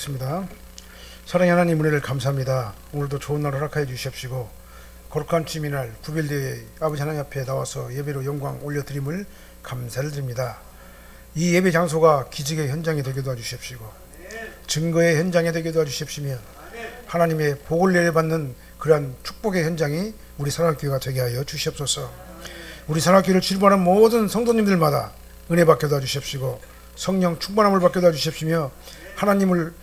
습니다. 사랑의 하나님 은혜를 감사합니다. 오늘도 좋은 날 허락하여 주시옵시고 거룩한 주님날 9일대에 아버지 하나님 앞에 나와서 예배로 영광 올려드림을 감사를 드립니다. 이 예배 장소가 기적의 현장이 되게 도와주시옵시고 증거의 현장이 되게 도와주시옵시며 하나님의 복을 내려받는 그러한 축복의 현장이 우리 사랑교회가 되게 하여 주시옵소서. 우리 사랑교회를 출발하는 모든 성도님들마다 은혜 받게 도와주시옵시고 성령 충만함을 받게 도와주시옵시며 하나님을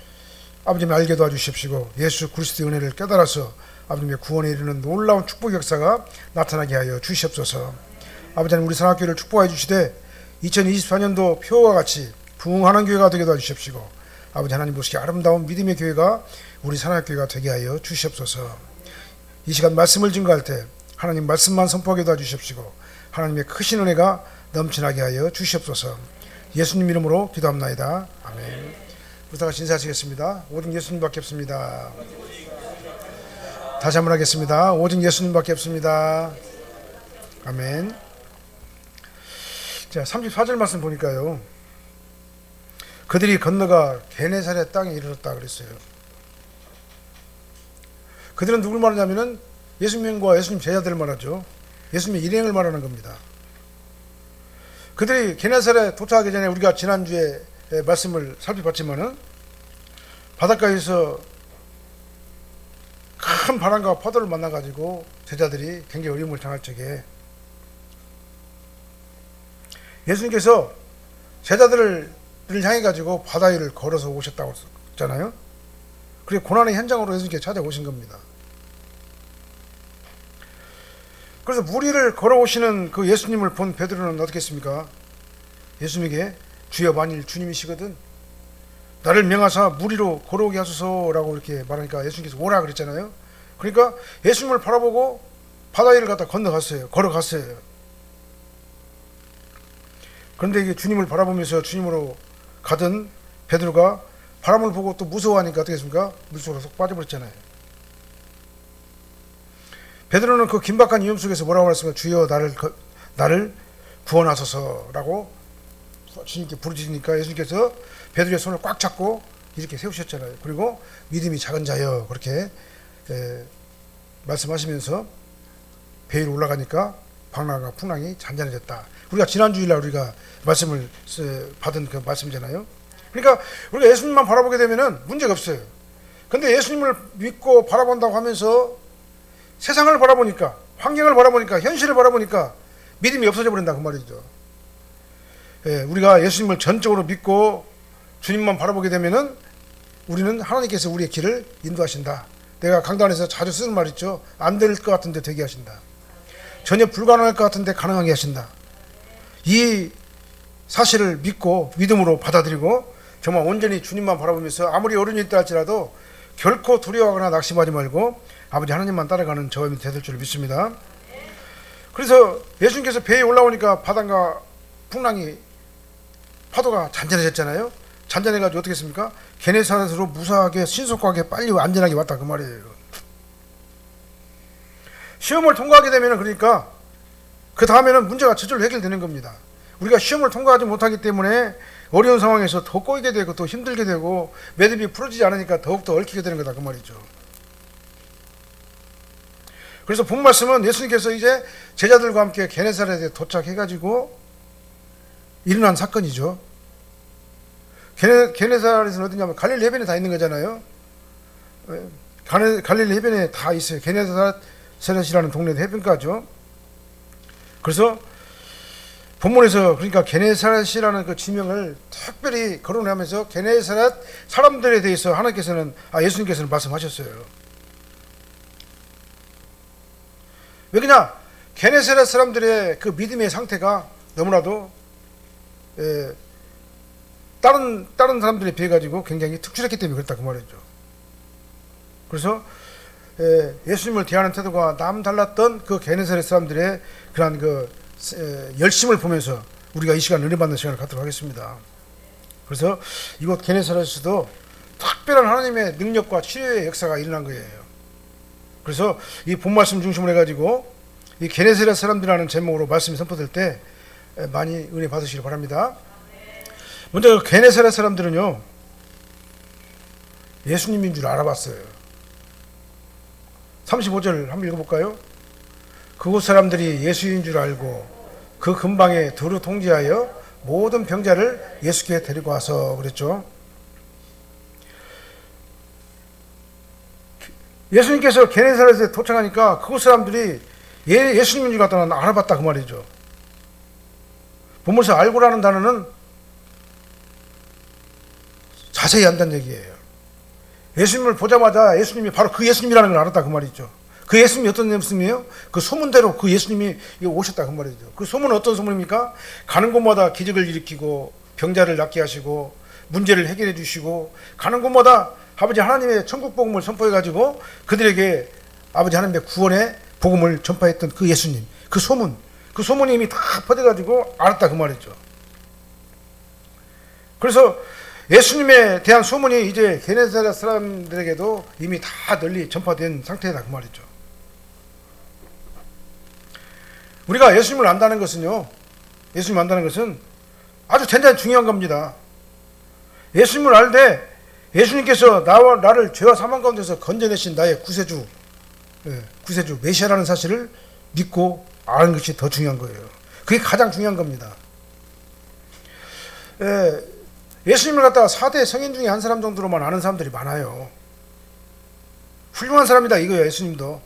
아버님 알게 도와주십시고 예수 그리스도의 은혜를 깨달아서 아버님의 구원에 이르는 놀라운 축복 역사가 나타나게 하여 주시옵소서. 아버지 하나님 우리 사랑교회를 축복하여 주시되 2024년도 표와 같이 부흥하는 교회가 되게 도와주십시고 아버지 하나님 보시기에 아름다운 믿음의 교회가 우리 사랑교회가 되게 하여 주시옵소서. 이 시간 말씀을 증거할 때 하나님 말씀만 선포하게 도와주십시고 하나님의 크신 은혜가 넘쳐나게 하여 주시옵소서. 예수님 이름으로 기도합나이다. 아멘. 부탁을 인사하시겠습니다. 오직 예수님밖에 없습니다. 다시 한번 하겠습니다. 오직 예수님밖에 없습니다. 아멘. 자, 34절 말씀 보니까요. 그들이 건너가 게네사렛 땅에 이르렀다 그랬어요. 그들은 누굴 말하냐면은 예수님과 예수님 제자들을 말하죠. 예수님의 일행을 말하는 겁니다. 그들이 게네사렛 도착하기 전에 우리가 지난주에 말씀을 살펴봤지만은 바닷가에서 큰 바람과 파도를 만나가지고 제자들이 굉장히 어려움을 당할 적에 예수님께서 제자들을 향해 가지고 바다 위를 걸어서 오셨다고 했잖아요. 그리고 고난의 현장으로 예수님께 찾아오신 겁니다. 그래서 물 위를 걸어오시는 그 예수님을 본 베드로는 어떻게 했습니까? 예수님에게 주여 만일 주님이시거든 나를 명하사 물 위로 걸어오게 하소서라고 이렇게 말하니까 예수님께서 오라 그랬잖아요. 그러니까 예수님을 바라보고 바다 위를 갖다 건너갔어요. 걸어갔어요. 그런데 이게 주님을 바라보면서 주님으로 가던 베드로가 바람을 보고 또 무서워하니까 어떻게 했습니까? 물속으로 쏙 빠져버렸잖아요. 베드로는 그 긴박한 위험 속에서 뭐라고 말했습니까? 주여 나를 구원하소서라고 주님께 부르짖으니까 예수님께서 베드로의 손을 꽉 잡고 이렇게 세우셨잖아요. 그리고 믿음이 작은 자여 그렇게 말씀하시면서 배 위로 올라가니까 방랑과 풍랑이 잔잔해졌다. 우리가 지난주일날 우리가 말씀을 받은 그 말씀이잖아요. 그러니까 우리가 예수님만 바라보게 되면은 문제가 없어요. 근데 예수님을 믿고 바라본다고 하면서 세상을 바라보니까 환경을 바라보니까 현실을 바라보니까 믿음이 없어져 버린다 그 말이죠. 우리가 예수님을 전적으로 믿고 주님만 바라보게 되면은 우리는 하나님께서 우리의 길을 인도하신다. 내가 강단에서 자주 쓰는 말 있죠. 안 될 것 같은데 되게 하신다. 전혀 불가능할 것 같은데 가능하게 하신다. 이 사실을 믿고 믿음으로 받아들이고 정말 온전히 주님만 바라보면서 아무리 어려움이 있다 할지라도 결코 두려워하거나 낙심하지 말고 아버지 하나님만 따라가는 저와 되될 줄 믿습니다. 그래서 예수님께서 배에 올라오니까 바다가 풍랑이 파도가 잔잔해졌잖아요. 잔잔해가지고 어떻게 했습니까? 게네사렛으로 무사하게 신속하게 빨리 안전하게 왔다 그 말이에요. 시험을 통과하게 되면 그러니까 그 다음에는 문제가 저절로 해결되는 겁니다. 우리가 시험을 통과하지 못하기 때문에 어려운 상황에서 더 꼬이게 되고 더 힘들게 되고 매듭이 풀어지지 않으니까 더욱더 얽히게 되는 거다 그 말이죠. 그래서 본 말씀은 예수님께서 이제 제자들과 함께 게네사렛에 도착해가지고 일어난 사건이죠. 게네사렛은 어디냐면 갈릴리 해변에 다 있는 거잖아요. 갈릴리 해변에 다 있어요. 게네사렛이라는 동네도 해변가죠. 그래서 본문에서 그러니까 게네사렛이라는 그 지명을 특별히 거론하면서 게네사렛 사람들에 대해서 하나님께서는 예수님께서는 말씀하셨어요. 왜 그러냐? 게네사렛 사람들의 그 믿음의 상태가 너무나도 다른 사람들에 비해 가지고 굉장히 특출했기 때문에 그렇다 그 말이죠. 그래서 예수님을 대하는 태도가 남달랐던 그 게네사렛 사람들의 그러한 그 열심을 보면서 우리가 이 시간 은혜 받는 시간을 갖도록 하겠습니다. 그래서 이곳 게네사렛에서도 특별한 하나님의 능력과 치료의 역사가 일어난 거예요. 그래서 이 본 말씀 중심으로 해가지고 이 게네사렛 사람들이라는 제목으로 말씀이 선포될 때 많이 은혜 받으시길 바랍니다. 먼저 게네사렛 사람들은요 예수님인 줄 알아봤어요. 35절 한번 읽어볼까요? 그곳 사람들이 예수인 줄 알고 그 근방에 두루 통지하여 모든 병자를 예수께 데리고 와서 그랬죠. 예수님께서 게네사렛에 도착하니까 그곳 사람들이 예수님인 줄 갖다 알아봤다 그 말이죠. 본문에서 알고라는 단어는 자세히 안다는 얘기예요. 예수님을 보자마자 예수님이 바로 그 예수님이라는 걸 알았다 그 말이죠. 그 예수님이 어떤 예수님이에요? 그 소문대로 그 예수님이 오셨다 그 말이죠. 그 소문은 어떤 소문입니까? 가는 곳마다 기적을 일으키고 병자를 낫게 하시고 문제를 해결해 주시고 가는 곳마다 아버지 하나님의 천국 복음을 선포해 가지고 그들에게 아버지 하나님의 구원의 복음을 전파했던 그 예수님, 그 소문이 이미 다 퍼져 가지고 알았다 그 말이죠. 그래서 예수님에 대한 소문이 이제 게네사렛 사람들에게도 이미 다 널리 전파된 상태다 그 말이죠. 우리가 예수님을 안다는 것은요, 예수님을 안다는 것은 아주 대단히 중요한 겁니다. 예수님을 알되 예수님께서 나를 죄와 사망 가운데서 건져내신 나의 구세주 메시아라는 사실을 믿고 아는 것이 더 중요한 거예요. 그게 가장 중요한 겁니다. 예수님을 갖다가 4대 성인 중에 한 사람 정도로만 아는 사람들이 많아요. 훌륭한 사람이다 이거예요. 예수님도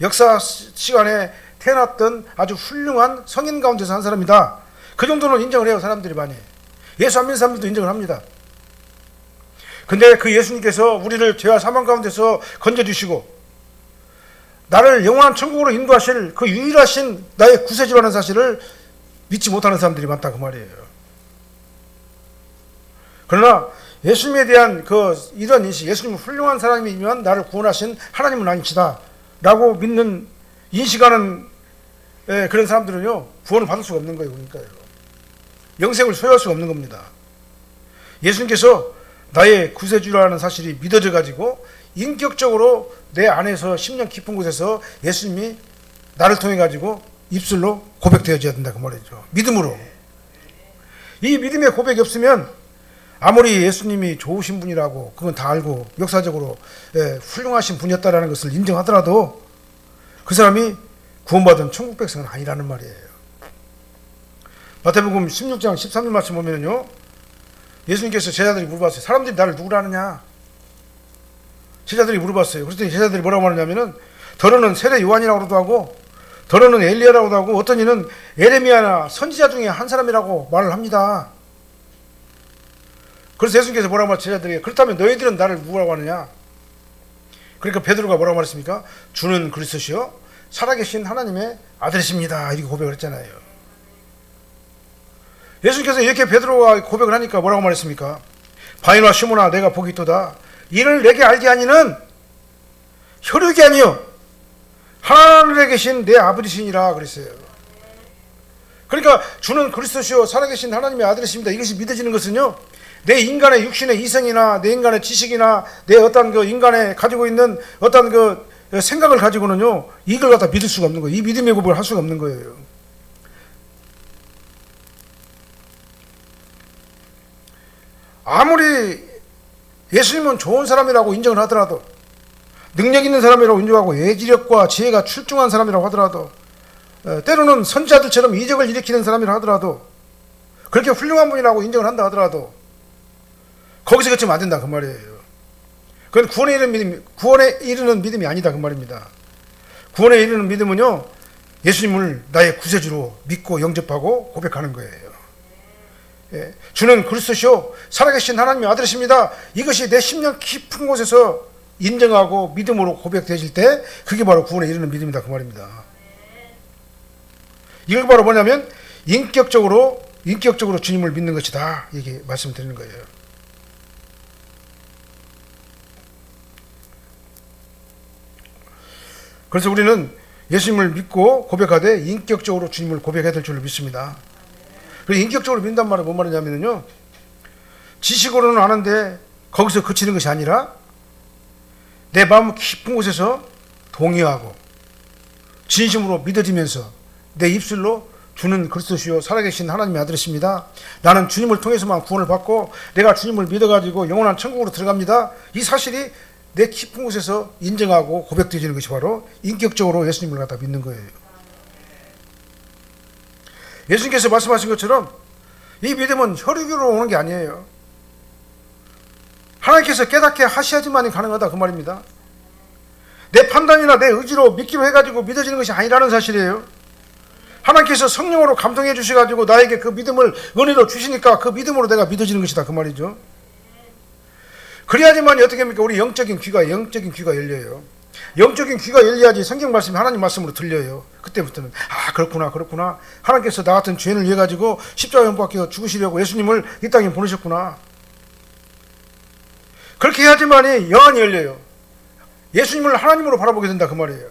역사 시간에 태어났던 아주 훌륭한 성인 가운데서 한 사람이다. 그 정도는 인정을 해요. 사람들이 많이. 예수 안 믿는 사람들도 인정을 합니다. 근데 그 예수님께서 우리를 죄와 사망 가운데서 건져주시고 나를 영원한 천국으로 인도하실 그 유일하신 나의 구세주라는 사실을 믿지 못하는 사람들이 많다 그 말이에요. 그러나 예수님에 대한 이런 인식, 예수님은 훌륭한 사람이면 나를 구원하신 하나님은 아니시다 라고 믿는 인식하는 그런 사람들은요, 구원을 받을 수가 없는 거예요. 그러니까요. 영생을 소유할 수가 없는 겁니다. 예수님께서 나의 구세주라는 사실이 믿어져 가지고 인격적으로 내 안에서 심령 깊은 곳에서 예수님이 나를 통해 가지고 입술로 고백되어져야 된다 그 말이죠. 믿음으로. 이 믿음의 고백이 없으면 아무리 예수님이 좋으신 분이라고 그건 다 알고 역사적으로 훌륭하신 분이었다라는 것을 인정하더라도 그 사람이 구원받은 천국 백성은 아니라는 말이에요. 마태복음 16장 13절 말씀 보면요, 예수님께서 제자들이 물어봤어요. 사람들이 나를 누구라 하느냐? 제자들이 물어봤어요. 그랬더니 제자들이 뭐라고 하느냐면은 더러는 세례 요한이라고도 하고 더러는 엘리야라고도 하고 어떤 이는 에레미야나 선지자 중에 한 사람이라고 말을 합니다. 그래서 예수님께서 뭐라고 말했어요? 제자들에게 그렇다면 너희들은 나를 누구라고 하느냐? 그러니까 베드로가 뭐라고 말했습니까? 주는 그리스도시요 살아계신 하나님의 아들이십니다. 이렇게 고백을 했잖아요. 예수님께서 이렇게 베드로가 고백을 하니까 뭐라고 말했습니까? 바위나 시몬아 내가 복이 있도다. 이를 내게 알게 하니는 혈육이 아니요 하늘에 계신 내 아버지시니라 그랬어요. 그러니까 주는 그리스도시요 살아계신 하나님의 아들이십니다. 이것이 믿어지는 것은요, 내 인간의 육신의 이성이나 내 인간의 지식이나 내 어떤 인간의 가지고 있는 어떤 생각을 가지고는요 이걸 갖다 믿을 수가 없는 거예요. 이 믿음의 고백을 할 수가 없는 거예요. 아무리 예수님은 좋은 사람이라고 인정을 하더라도 능력 있는 사람이라고 인정하고 예지력과 지혜가 출중한 사람이라고 하더라도 때로는 선지자들처럼 이적을 일으키는 사람이라고 하더라도 그렇게 훌륭한 분이라고 인정을 한다 하더라도 거기서 그치면 안 된다 그 말이에요. 그건 구원에 이르는 믿음이 아니다 그 말입니다. 구원에 이르는 믿음은요 예수님을 나의 구세주로 믿고 영접하고 고백하는 거예요. 주는 그리스도시요 살아계신 하나님의 아들이십니다. 이것이 내 심령 깊은 곳에서 인정하고 믿음으로 고백되실 때 그게 바로 구원에 이르는 믿음이다 그 말입니다. 이걸 바로 뭐냐면 인격적으로 주님을 믿는 것이다 이게 말씀드리는 거예요. 그래서 우리는 예수님을 믿고 고백하되 인격적으로 주님을 고백해야 될 줄로 믿습니다. 그리고 인격적으로 믿는단 말은 뭔 말이냐면요, 지식으로는 아는데 거기서 그치는 것이 아니라 내 마음 깊은 곳에서 동의하고 진심으로 믿어지면서 내 입술로 주는 그리스도시요 살아계신 하나님의 아들이십니다. 나는 주님을 통해서만 구원을 받고 내가 주님을 믿어가지고 영원한 천국으로 들어갑니다. 이 사실이 내 깊은 곳에서 인정하고 고백되어지는 것이 바로 인격적으로 예수님을 갖다 믿는 거예요. 예수님께서 말씀하신 것처럼 이 믿음은 혈육으로 오는 게 아니에요. 하나님께서 깨닫게 하셔야지만이 가능하다 그 말입니다. 내 판단이나 내 의지로 믿기로 해가지고 믿어지는 것이 아니라는 사실이에요. 하나님께서 성령으로 감동해 주셔가지고 나에게 그 믿음을 은혜로 주시니까 그 믿음으로 내가 믿어지는 것이다 그 말이죠. 그래야지만 어떻게 합니까? 우리 영적인 귀가 열려요. 영적인 귀가 열려야지 성경 말씀이 하나님 말씀으로 들려요. 그때부터는 그렇구나. 하나님께서 나 같은 죄인을 위해 가지고 십자가에 못 박혀 죽으시려고 예수님을 이 땅에 보내셨구나. 그렇게 해야지만이 영안이 열려요. 예수님을 하나님으로 바라보게 된다 그 말이에요.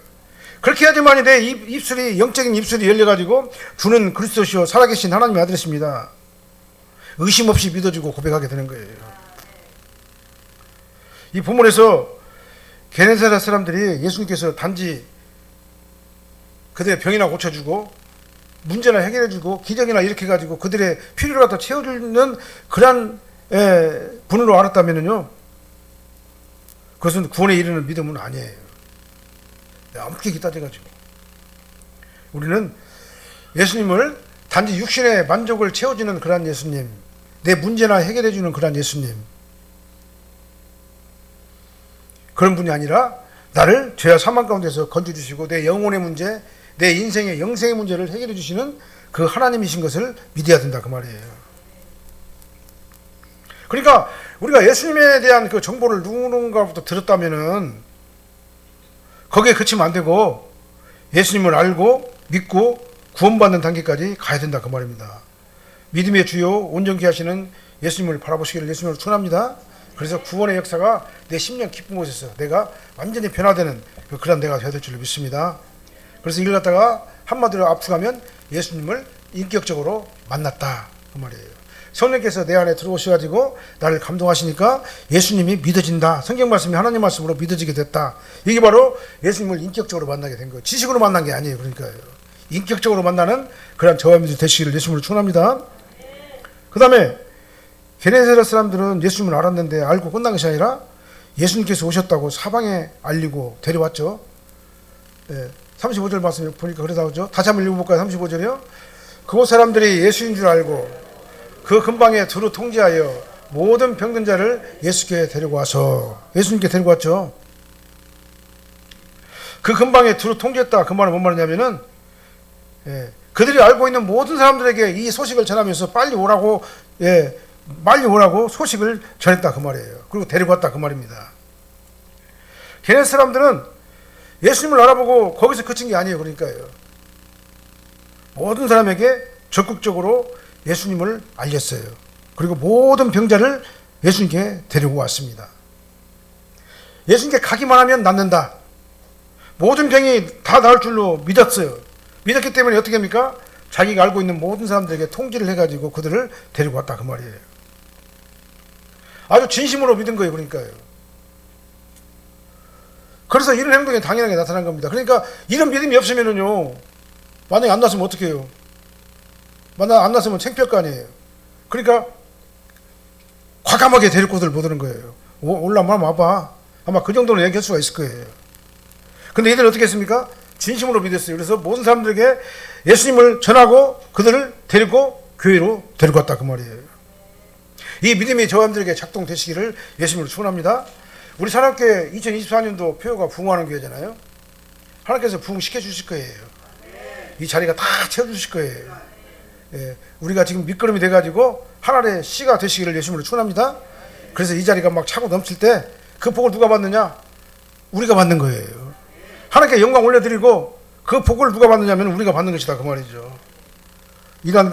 그렇게 해야지만이 내 입술이 영적인 입술이 열려가지고 주는 그리스도시요 살아계신 하나님의 아들이십니다. 의심 없이 믿어주고 고백하게 되는 거예요. 이 본문에서 게네사렛 사람들이 예수님께서 단지 그들의 병이나 고쳐주고 문제나 해결해주고 기적이나 이렇게 가지고 그들의 필요를 갖다 채워주는 그런 분으로 알았다면요, 그것은 구원에 이르는 믿음은 아니에요. 엄격히 따져가지고 우리는 예수님을 단지 육신의 만족을 채워주는 그런 예수님, 내 문제나 해결해주는 그런 예수님, 그런 분이 아니라 나를 죄와 사망 가운데서 건져주시고 내 영혼의 문제, 내 인생의 영생의 문제를 해결해 주시는 그 하나님이신 것을 믿어야 된다 그 말이에요. 그러니까 우리가 예수님에 대한 그 정보를 누군가부터 들었다면은 거기에 그치면 안 되고 예수님을 알고 믿고 구원받는 단계까지 가야 된다 그 말입니다. 믿음의 주요 온전케 하시는 예수님을 바라보시기를 예수님으로 축원합니다. 그래서 구원의 역사가 내 심령 깊은 곳에서 내가 완전히 변화되는 그런 내가 되어야 될 줄 믿습니다. 그래서 이걸 갖다가 한마디로 압축하면 예수님을 인격적으로 만났다 그 말이에요. 성령께서 내 안에 들어오셔가지고 나를 감동하시니까 예수님이 믿어진다. 성경 말씀이 하나님 말씀으로 믿어지게 됐다. 이게 바로 예수님을 인격적으로 만나게 된 거예요. 지식으로 만난 게 아니에요. 그러니까요. 인격적으로 만나는 그런 저와 여러분들이 되시기를 예수님으로 축원합니다. 그 다음에 게네사렛 사람들은 예수님을 알았는데 알고 끝난 것이 아니라 예수님께서 오셨다고 사방에 알리고 데려왔죠. 35절 말씀 보니까 그래 나오죠. 다시 한번 읽어볼까요? 35절이요. 그곳 사람들이 예수인 줄 알고 그 근방에 두루 통제하여 모든 병든 자를 예수께 데리고 와서 예수님께 데리고 왔죠. 그 근방에 두루 통제했다. 그 말은 뭔 말이냐면은 그들이 알고 있는 모든 사람들에게 이 소식을 전하면서 빨리 오라고 소식을 전했다 그 말이에요. 그리고 데리고 왔다 그 말입니다. 걔네 사람들은 예수님을 알아보고 거기서 그친 게 아니에요. 그러니까요. 모든 사람에게 적극적으로 예수님을 알렸어요. 그리고 모든 병자를 예수님께 데리고 왔습니다. 예수님께 가기만 하면 낫는다. 모든 병이 다 나을 줄로 믿었어요. 믿었기 때문에 어떻게 합니까? 자기가 알고 있는 모든 사람들에게 통지를 해가지고 그들을 데리고 왔다 그 말이에요. 아주 진심으로 믿은 거예요. 그러니까요. 그래서 이런 행동이 당연하게 나타난 겁니다. 그러니까 이런 믿음이 없으면은요, 만약에 안 났으면 어떻게 해요? 만약 안 났으면 창피할 거 아니에요. 그러니까 과감하게 데리고들 못 오는 거예요. 올라만 와봐. 아마 그 정도는 얘기할 수가 있을 거예요. 근데 이들은 어떻게 했습니까? 진심으로 믿었어요. 그래서 모든 사람들에게 예수님을 전하고 그들을 데리고 교회로 데리고 왔다 그 말이에요. 이 믿음이 저함들에게 작동되시기를 예수님으로 축원합니다. 우리 사랑교회 2024년도 표어가 부흥하는 교회잖아요. 하나님께서 부흥시켜 주실 거예요. 이 자리가 다 채워주실 거예요. 우리가 지금 밑거름이 돼가지고 하나의 씨가 되시기를 예수님으로 축원합니다. 그래서 이 자리가 막 차고 넘칠 때 그 복을 누가 받느냐? 우리가 받는 거예요. 하나님께 영광 올려드리고 그 복을 누가 받느냐면 우리가 받는 것이다 그 말이죠. 이러한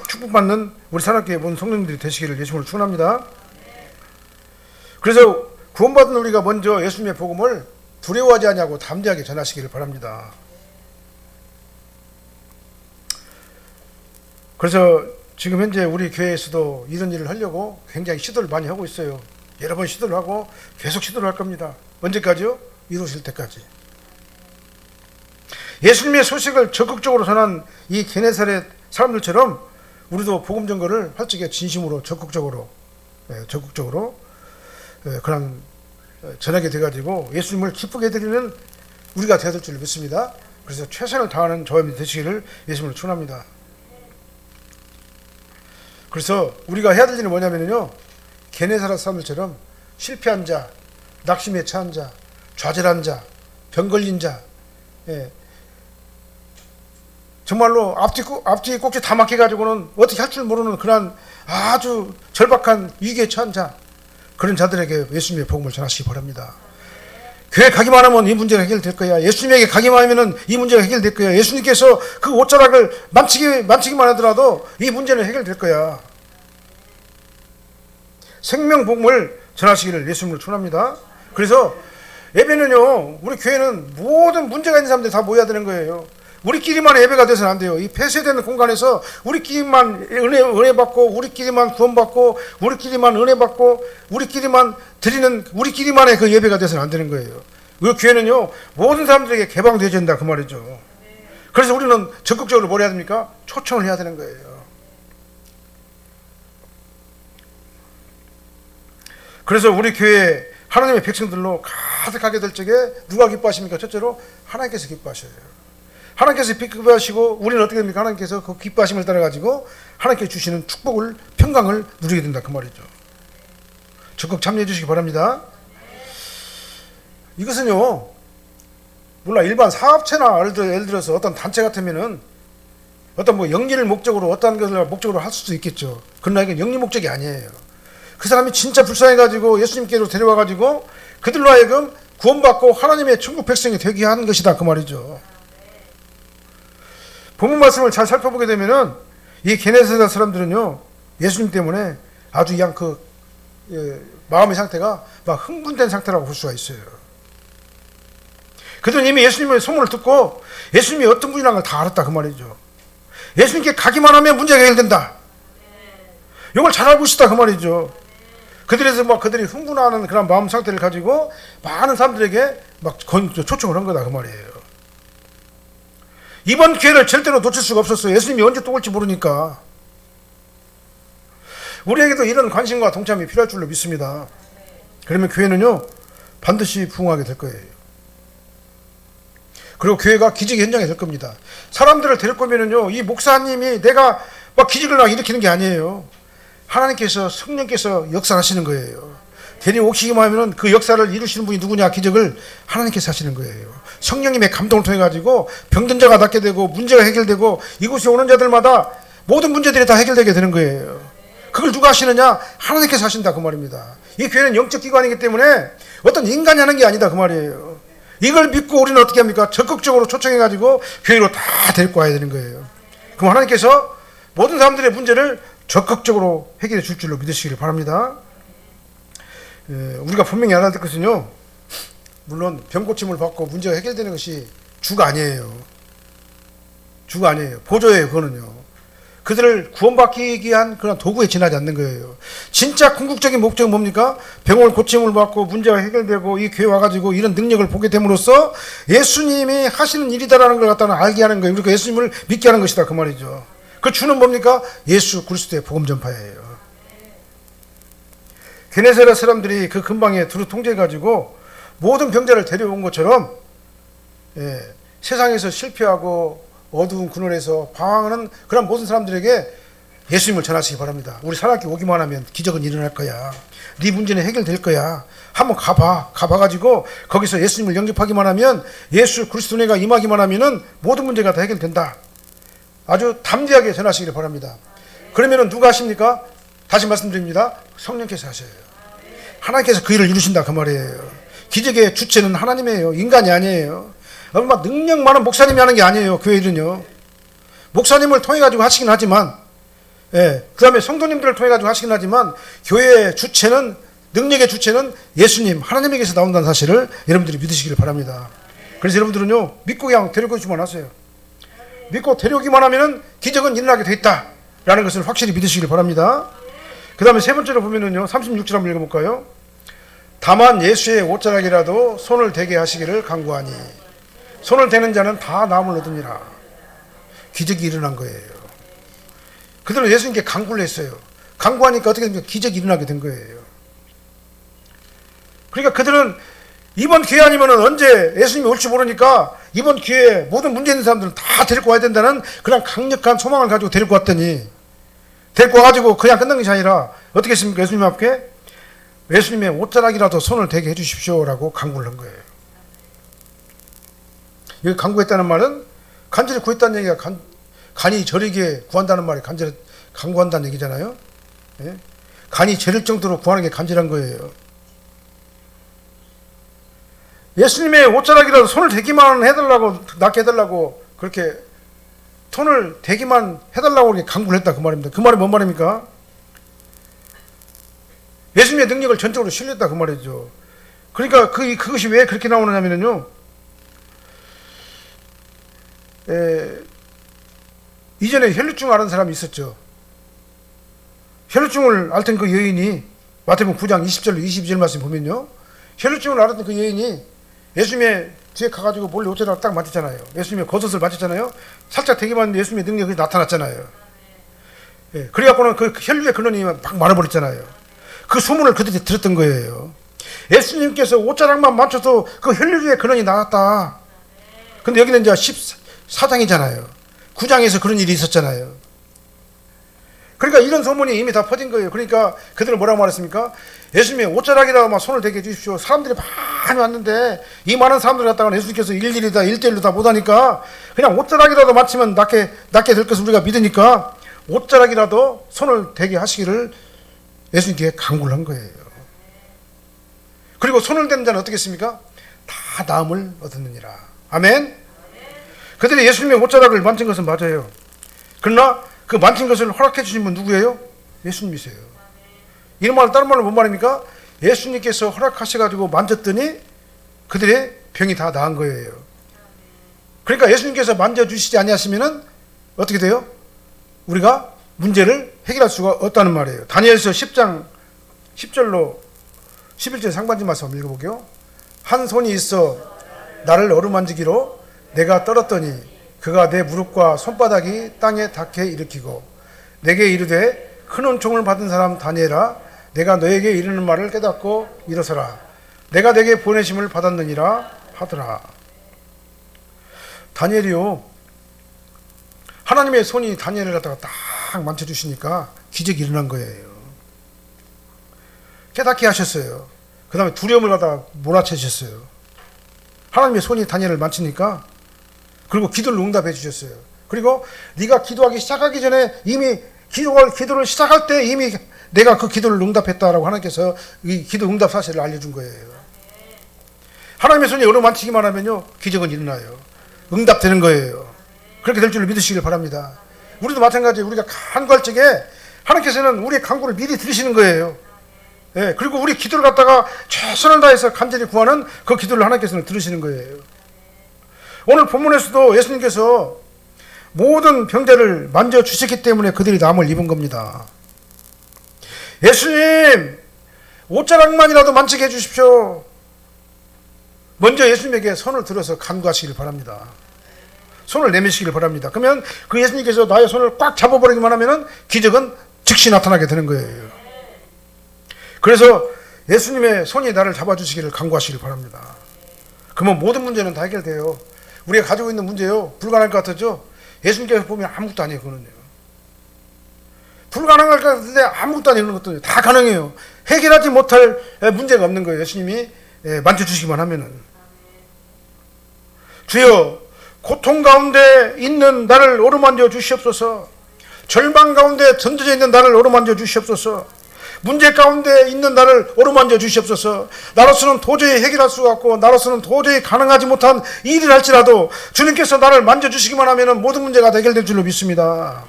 축복받는 우리 사랑교회 모든 성도님들이 되시기를 예수님으로 축원합니다. 그래서 구원받은 우리가 먼저 예수님의 복음을 두려워하지 않냐고 담대하게 전하시기를 바랍니다. 그래서 지금 현재 우리 교회에서도 이런 일을 하려고 굉장히 시도를 많이 하고 있어요. 여러 번 시도를 하고 계속 시도를 할 겁니다. 언제까지요? 이루실 때까지. 예수님의 소식을 적극적으로 전한 이 게네사렛 사람들처럼 우리도 복음 전거를 활짝에 진심으로 적극적으로 그런 전하게 돼가지고 예수님을 기쁘게 드리는 우리가 되어야 될 줄 믿습니다. 그래서 최선을 다하는 저와 되시기를 예수님을 축원합니다. 그래서 우리가 해야 될 일은 뭐냐면요, 게네사렛 사람들처럼 실패한 자, 낙심에 처한 자, 좌절한 자, 병 걸린 자, 정말로 앞뒤 꼭지 다 막혀가지고는 어떻게 할 줄 모르는 그런 아주 절박한 위기에 처한 자, 그런 자들에게 예수님의 복음을 전하시기 바랍니다. 교회 가기만 하면 이 문제가 해결될 거야. 예수님에게 가기만 하면 이 문제가 해결될 거야. 예수님께서 그 옷자락을 만지기만 하더라도 이 문제는 해결될 거야. 생명 복음을 전하시기를 예수님을 축원합니다. 그래서 예배는요, 우리 교회는 모든 문제가 있는 사람들이 다 모여야 되는 거예요. 우리끼리만 예배가 돼서는 안 돼요. 이 폐쇄되는 공간에서 우리끼리만 은혜 받고, 우리끼리만 구원 받고, 우리끼리만 은혜 받고, 우리끼리만 드리는, 우리끼리만의 그 예배가 돼서는 안 되는 거예요. 우리 교회는요, 모든 사람들에게 개방되어야 된다 그 말이죠. 그래서 우리는 적극적으로 뭘 해야 됩니까? 초청을 해야 되는 거예요. 그래서 우리 교회 하나님의 백성들로 가득하게 될 적에 누가 기뻐하십니까? 첫째로 하나님께서 기뻐하셔요. 하나님께서 기뻐하시고 우리는 어떻게 됩니까? 하나님께서 그 기뻐하심을 따라가지고 하나님께서 주시는 축복을, 평강을 누리게 된다 그 말이죠. 적극 참여해 주시기 바랍니다. 이것은요, 몰라, 일반 사업체나 예를 들어서 어떤 단체 같으면은 어떤 뭐 영리를 목적으로 어떤 것을 목적으로 할 수도 있겠죠. 그러나 이건 영리 목적이 아니에요. 그 사람이 진짜 불쌍해가지고 예수님께로 데려와가지고 그들로 하여금 구원받고 하나님의 천국 백성이 되게 하는 것이다 그 말이죠. 본문 말씀을 잘 살펴보게 되면은 이 게네사렛 사람들은요, 예수님 때문에 아주 그냥 마음의 상태가 막 흥분된 상태라고 볼 수가 있어요. 그들은 이미 예수님의 소문을 듣고 예수님이 어떤 분이라는 걸 다 알았다 그 말이죠. 예수님께 가기만 하면 문제가 해결된다, 이걸 잘 알고 있었다 그 말이죠. 그들에서 막 그들이 흥분하는 그런 마음 상태를 가지고 많은 사람들에게 막 초청을 한 거다 그 말이에요. 이번 기회를 절대로 놓칠 수가 없었어요. 예수님이 언제 또 올지 모르니까. 우리에게도 이런 관심과 동참이 필요할 줄로 믿습니다. 그러면 교회는요, 반드시 부흥하게 될 거예요. 그리고 교회가 기적의 현장이 될 겁니다. 사람들을 데릴 거면은요, 이 목사님이 내가 막 기적을 일으키는 게 아니에요. 하나님께서, 성령께서 역사하시는 거예요. 데려오시기만 하면은 그 역사를 이루시는 분이 누구냐? 기적을 하나님께서 하시는 거예요. 성령님의 감동을 통해 가지고 병든 자가 낫게 되고 문제가 해결되고 이곳에 오는 자들마다 모든 문제들이 다 해결되게 되는 거예요. 그걸 누가 하시느냐? 하나님께서 하신다 그 말입니다. 이 교회는 영적 기관이기 때문에 어떤 인간이 하는 게 아니다 그 말이에요. 이걸 믿고 우리는 어떻게 합니까? 적극적으로 초청해 가지고 교회로 다 데리고 와야 되는 거예요. 그럼 하나님께서 모든 사람들의 문제를 적극적으로 해결해 줄 줄로 믿으시기를 바랍니다. 우리가 분명히 알아야 될 것은요, 물론 병고침을 받고 문제가 해결되는 것이 주가 아니에요. 주가 아니에요. 보조예요. 그거는요. 그들을 구원받기 위한 그런 도구에 지나지 않는 거예요. 진짜 궁극적인 목적은 뭡니까? 병을 고침을 받고 문제가 해결되고 이 교회 와가지고 이런 능력을 보게 됨으로써 예수님이 하시는 일이다라는 걸 갖다는 알게 하는 거예요. 그러니까 예수님을 믿게 하는 것이다 그 말이죠. 그 주는 뭡니까? 예수 그리스도의 복음 전파예요. 게네사렛 사람들이 그 근방에 두루 통제해가지고 모든 병자를 데려온 것처럼, 세상에서 실패하고 어두운 그늘에서 방황하는 그런 모든 사람들에게 예수님을 전하시기 바랍니다. 우리 사랑학교 오기만 하면 기적은 일어날 거야. 네 문제는 해결될 거야. 한번 가봐가지고 거기서 예수님을 영접하기만 하면, 예수 그리스도 은혜가 임하기만 하면은 모든 문제가 다 해결된다. 아주 담대하게 전하시기를 바랍니다. 그러면은 누가 하십니까? 다시 말씀드립니다. 성령께서 하셔요. 하나님께서 그 일을 이루신다 그 말이에요. 기적의 주체는 하나님이에요. 인간이 아니에요. 얼마 능력 많은 목사님이 하는 게 아니에요. 교회 일은요. 목사님을 통해 가지고 하시긴 하지만, 그 다음에 성도님들을 통해 가지고 하시긴 하지만, 교회의 주체는, 능력의 주체는 예수님 하나님에게서 나온다는 사실을 여러분들이 믿으시기를 바랍니다. 그래서 여러분들은요, 믿고 그냥 데려오기만 하세요. 믿고 데려오기만 하면은 기적은 일어나게 돼 있다 라는 것을 확실히 믿으시길 바랍니다. 그 다음에 세 번째로 보면은요, 36절 한번 읽어볼까요? 다만 예수의 옷자락이라도 손을 대게 하시기를 간구하니. 손을 대는 자는 다 나음을 얻으니라. 기적이 일어난 거예요. 그들은 예수님께 간구를 했어요. 간구하니까 어떻게 됩니까? 기적이 일어나게 된 거예요. 그러니까 그들은 이번 기회 아니면 언제 예수님이 올지 모르니까 이번 기회에 모든 문제 있는 사람들은 다 데리고 와야 된다는 그런 강력한 소망을 가지고 데리고 왔더니, 데리고 와가지고 그냥 끝난 것이 아니라 어떻게 했습니까? 예수님 앞에 예수님의 옷자락이라도 손을 대게 해주십시오라고 간구를 한 거예요. 여기 간구했다는 말은 간절히 구했다는 얘기가 간이 저리게 구한다는 말이 간절히 간구한다는 얘기잖아요. 예? 간이 저릴 정도로 구하는 게 간절한 거예요. 예수님의 옷자락이라도 손을 대기만 해달라고, 낫게 해달라고 그렇게 손을 대기만 해달라고 이렇게 간구를 했다 그 말입니다. 그 말이 뭔 말입니까? 예수님의 능력을 전적으로 신뢰했다 그 말이죠. 그러니까 그것이 왜 그렇게 나오느냐면요, 이전에 혈루증 앓은 사람이 있었죠. 혈루증을 앓던 그 여인이 마태복음 9장 20절로 22절 말씀 보면요, 혈루증을 앓았던 그 여인이 예수님의 뒤에 가가지고 몰래 옷자락을 딱 만졌잖아요. 예수님의 겉옷을 만졌잖아요. 살짝 대기만 했는데 예수님의 능력이 나타났잖아요. 예, 그래갖고는 그 혈류의 근원이 막 말아버렸잖아요. 그 소문을 그들이 들었던 거예요. 예수님께서 옷자락만 만져도 그 혈류의 근원이 나왔다. 근데 여기는 이제 14장이잖아요. 9장에서 그런 일이 있었잖아요. 그러니까 이런 소문이 이미 다 퍼진 거예요. 그러니까 그들은 뭐라고 말했습니까? 예수님의 옷자락에다가 막 손을 대게 해주십시오. 사람들이 많이 왔는데 이 많은 사람들 갖다가 예수님께서 일일이다 1대1로 다 못하니까 그냥 옷자락이라도 맞추면 낫게 될 것을 우리가 믿으니까 옷자락이라도 손을 대게 하시기를 예수님께 간구를 한 거예요. 그리고 손을 대는 자는 어떻게 했습니까? 다 나음을 얻었느니라. 아멘. 그들이 예수님의 옷자락을 만진 것은 맞아요. 그러나 그 만진 것을 허락해 주신 분 누구예요? 예수님이세요. 이런 말은 다른 말로 뭔 말입니까? 예수님께서 허락하셔가지고 만졌더니 그들의 병이 다 나은 거예요. 그러니까 예수님께서 만져주시지 아니하시면은 어떻게 돼요? 우리가 문제를 해결할 수가 없다는 말이에요. 다니엘서 10장 10절로 11절 상반지 말씀 한번 읽어볼게요. 한 손이 있어 나를 어루만지기로 내가 떨었더니 그가 내 무릎과 손바닥이 땅에 닿게 일으키고 내게 이르되 큰 은총을 받은 사람 다니엘아, 내가 너에게 이르는 말을 깨닫고 일어서라. 내가 내게 보내심을 받았느니라 하더라. 다니엘이요, 하나님의 손이 다니엘을 갖다가 딱 만져주시니까 기적이 일어난 거예요. 깨닫게 하셨어요. 그 다음에 두려움을 갖다가 몰아채셨어요. 하나님의 손이 다니엘을 만지니까, 그리고 기도를 응답해 주셨어요. 그리고 네가 기도하기 시작하기 전에 이미 기도를 시작할 때 이미 내가 그 기도를 응답했다라고 하나님께서 이 기도 응답 사실을 알려준 거예요. 하나님의 손이 여러 만지기만 하면요, 기적은 일어나요. 응답되는 거예요. 그렇게 될 줄을 믿으시길 바랍니다. 우리도 마찬가지예요. 우리가 간구할 적에 하나님께서는 우리의 간구를 미리 들으시는 거예요. 예, 그리고 우리 기도를 갖다가 최선을 다해서 간절히 구하는 그 기도를 하나님께서는 들으시는 거예요. 오늘 본문에서도 예수님께서 모든 병자를 만져주셨기 때문에 그들이 남을 입은 겁니다. 예수님, 옷자락만이라도 만지게 해주십시오. 먼저 예수님에게 손을 들어서 간구하시길 바랍니다. 손을 내미시길 바랍니다. 그러면 그 예수님께서 나의 손을 꽉 잡아버리기만 하면 기적은 즉시 나타나게 되는 거예요. 그래서 예수님의 손이 나를 잡아주시기를 간구하시길 바랍니다. 그러면 모든 문제는 다 해결돼요. 우리가 가지고 있는 문제요, 불가능할 것 같았죠? 예수님께서 보면 아무것도 아니에요. 그거는요, 불가능할 것 같은데 아무것도 아니에요. 그런 것도 다 가능해요. 해결하지 못할 문제가 없는 거예요. 예수님이 만져주시기만 하면은. 주여, 고통 가운데 있는 나를 어루만져 주시옵소서. 절망 가운데 던져져 있는 나를 어루만져 주시옵소서. 문제 가운데 있는 나를 어루만져 주시옵소서. 나로서는 도저히 해결할 수가 없고 나로서는 도저히 가능하지 못한 일을 할지라도 주님께서 나를 만져주시기만 하면 모든 문제가 해결될 줄로 믿습니다.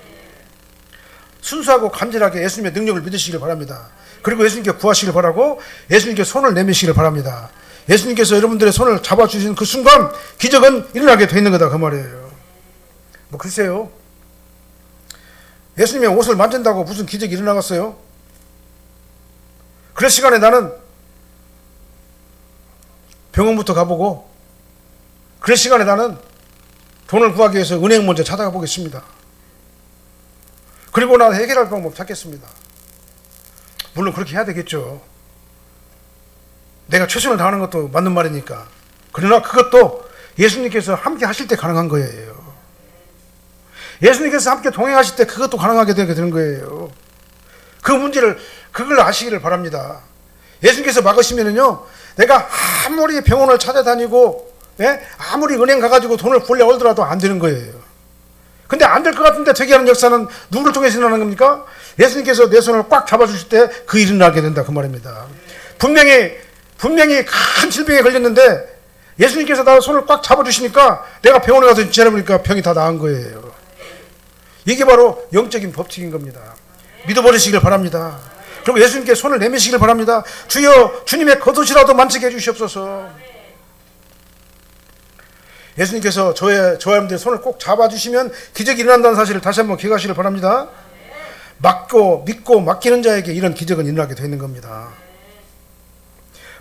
순수하고 간절하게 예수님의 능력을 믿으시길 바랍니다. 그리고 예수님께 구하시길 바라고 예수님께 손을 내미시길 바랍니다. 예수님께서 여러분들의 손을 잡아주시는 그 순간 기적은 일어나게 돼 있는 거다 그 말이에요. 뭐 글쎄요, 예수님의 옷을 만진다고 무슨 기적이 일어나겠어요? 그럴 시간에 나는 병원부터 가보고 그럴 시간에 나는 돈을 구하기 위해서 은행 먼저 찾아가 보겠습니다. 그리고 나 해결할 방법 찾겠습니다. 물론 그렇게 해야 되겠죠. 내가 최선을 다하는 것도 맞는 말이니까. 그러나 그것도 예수님께서 함께 하실 때 가능한 거예요. 예수님께서 함께 동행하실 때 그것도 가능하게 되는 거예요. 그 문제를, 그걸 아시기를 바랍니다. 예수님께서 막으시면은요, 내가 아무리 병원을 찾아다니고, 아무리 은행 가가지고 돈을 굴려 올더라도 안 되는 거예요. 근데 안 될 것 같은데 되게 하는 역사는 누구를 통해서 일어나는 겁니까? 예수님께서 내 손을 꽉 잡아주실 때 그 일이 나게 된다, 그 말입니다. 분명히 큰 질병에 걸렸는데 예수님께서 나의 손을 꽉 잡아주시니까 내가 병원에 가서 지내보니까 병이 다 나은 거예요. 이게 바로 영적인 법칙인 겁니다. 믿어버리시길 바랍니다. 그리고 예수님께 손을 내미시길 바랍니다. 주여, 주님의 겉옷이라도 만지게 해주시옵소서. 예수님께서 저와 여러분들의 손을 꼭 잡아주시면 기적이 일어난다는 사실을 다시 한번 기억하시길 바랍니다. 믿고 맡기는 자에게 이런 기적은 일어나게 되어 있는 겁니다.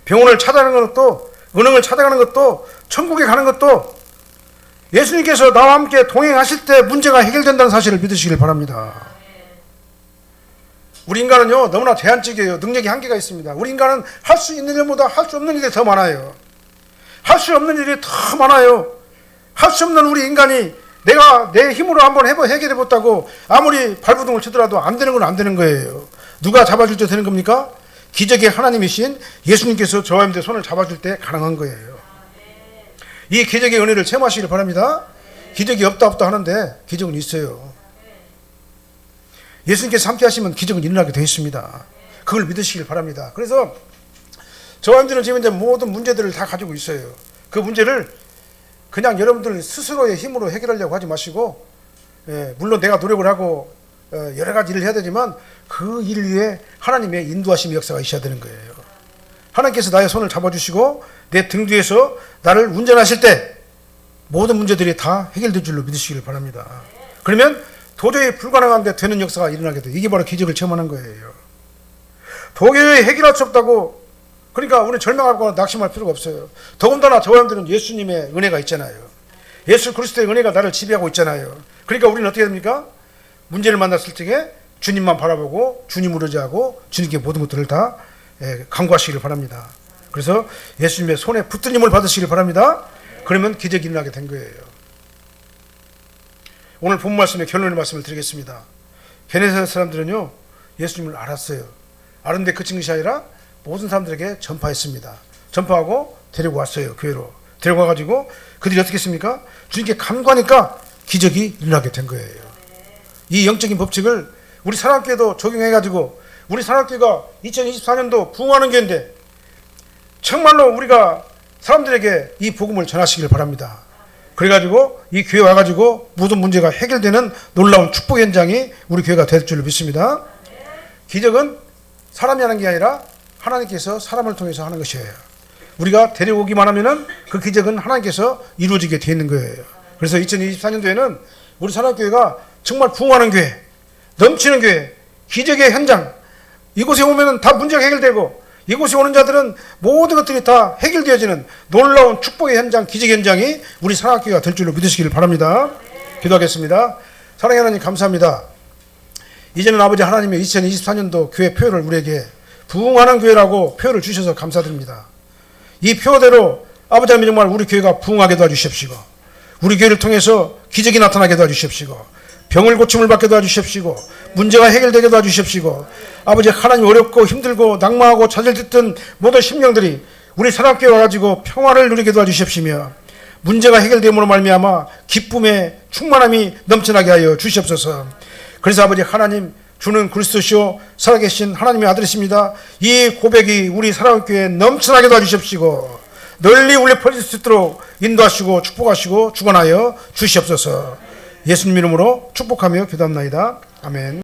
병원을 찾아가는 것도, 은행을 찾아가는 것도, 천국에 가는 것도 예수님께서 나와 함께 동행하실 때 문제가 해결된다는 사실을 믿으시길 바랍니다. 우리 인간은요, 너무나 제한적이에요. 능력이 한계가 있습니다. 우리 인간은 할 수 있는 일보다 할 수 없는 일이 더 많아요. 할 수 없는 일이 더 많아요. 할 수 없는 우리 인간이 내가 내 힘으로 한번 해결해봤다고 아무리 발버둥을 치더라도 안 되는 건 안 되는 거예요. 누가 잡아줄 때 되는 겁니까? 기적의 하나님이신 예수님께서 저와 여러분들의 손을 잡아줄 때 가능한 거예요. 이 기적의 은혜를 체험하시길 바랍니다. 기적이 없다 하는데 기적은 있어요. 예수님께서 함께 하시면 기적은 일어나게 되어 있습니다. 그걸 믿으시길 바랍니다. 그래서 저와 여러분들은 지금 이제 모든 문제들을 다 가지고 있어요. 그 문제를 그냥 여러분들 스스로의 힘으로 해결하려고 하지 마시고, 물론 내가 노력을 하고 여러 가지 일을 해야 되지만 그 일 위에 하나님의 인도하심의 역사가 있어야 되는 거예요. 하나님께서 나의 손을 잡아주시고 내 등 뒤에서 나를 운전하실 때 모든 문제들이 다 해결될 줄로 믿으시길 바랍니다. 그러면 도저히 불가능한데 되는 역사가 일어나게 돼요. 이게 바로 기적을 체험하는 거예요. 도저히 해결할 수 없다고, 그러니까 우리는 절망하거나 낙심할 필요가 없어요. 더군다나 저와 여러분들은 예수님의 은혜가 있잖아요. 예수 그리스도의 은혜가 나를 지배하고 있잖아요. 그러니까 우리는 어떻게 됩니까? 문제를 만났을 적에 주님만 바라보고 주님을 의지하고 주님께 모든 것들을 다 간구하시길 바랍니다. 그래서 예수님의 손에 붙든 힘을 받으시길 바랍니다. 그러면 기적이 일어나게 된 거예요. 오늘 본 말씀의 결론의 말씀을 드리겠습니다. 게네사렛 사람들은요, 예수님을 알았어요. 아는데 그친 것이 아니라 모든 사람들에게 전파했습니다. 전파하고 데리고 왔어요. 교회로 데리고 와가지고 그들이 어떻게 했습니까? 주님께 간구하니까 기적이 일어나게 된 거예요. 이 영적인 법칙을 우리 사랑교회도 적용해가지고, 우리 사랑교회가 2024년도 부흥하는 교회인데 정말로 우리가 사람들에게 이 복음을 전하시길 바랍니다. 그래가지고 이 교회 와가지고 모든 문제가 해결되는 놀라운 축복 현장이 우리 교회가 될 줄 믿습니다. 기적은 사람이 하는 게 아니라 하나님께서 사람을 통해서 하는 것이에요. 우리가 데려오기만 하면은 그 기적은 하나님께서 이루어지게 되어 있는 거예요. 그래서 2024년도에는 우리 사랑교회가 정말 부흥하는 교회, 넘치는 교회, 기적의 현장, 이곳에 오면은 다 문제가 해결되고, 이곳에 오는 자들은 모든 것들이 다 해결되어지는 놀라운 축복의 현장, 기적의 현장이 우리 사랑교회가 될 줄로 믿으시기를 바랍니다. 기도하겠습니다. 사랑의 하나님 감사합니다. 이제는 아버지 하나님의 2024년도 교회 표를 우리에게 부흥하는 교회라고 표를 주셔서 감사드립니다. 이 표대로 아버지 하나님 정말 우리 교회가 부흥하게 도와주십시고, 우리 교회를 통해서 기적이 나타나게 도와주십시고, 병을 고침을 받게 도와주십시고, 문제가 해결되게 도와주십시고, 아버지 하나님 어렵고 힘들고 낙망하고 좌절됐던 모든 심령들이 우리 사랑교회 와가지고 평화를 누리게 도와주십시며, 문제가 해결됨으로 말미암아 기쁨의 충만함이 넘쳐나게 하여 주시옵소서. 그래서 아버지 하나님, 주는 그리스도시요 살아계신 하나님의 아들이십니다. 이 고백이 우리 사랑교회에 넘쳐나게 도와주십시고 널리 울려 퍼질 수 있도록 인도하시고 축복하시고 주관하여 주시옵소서. 예수님 이름으로 축복하며 기도합나이다. 아멘.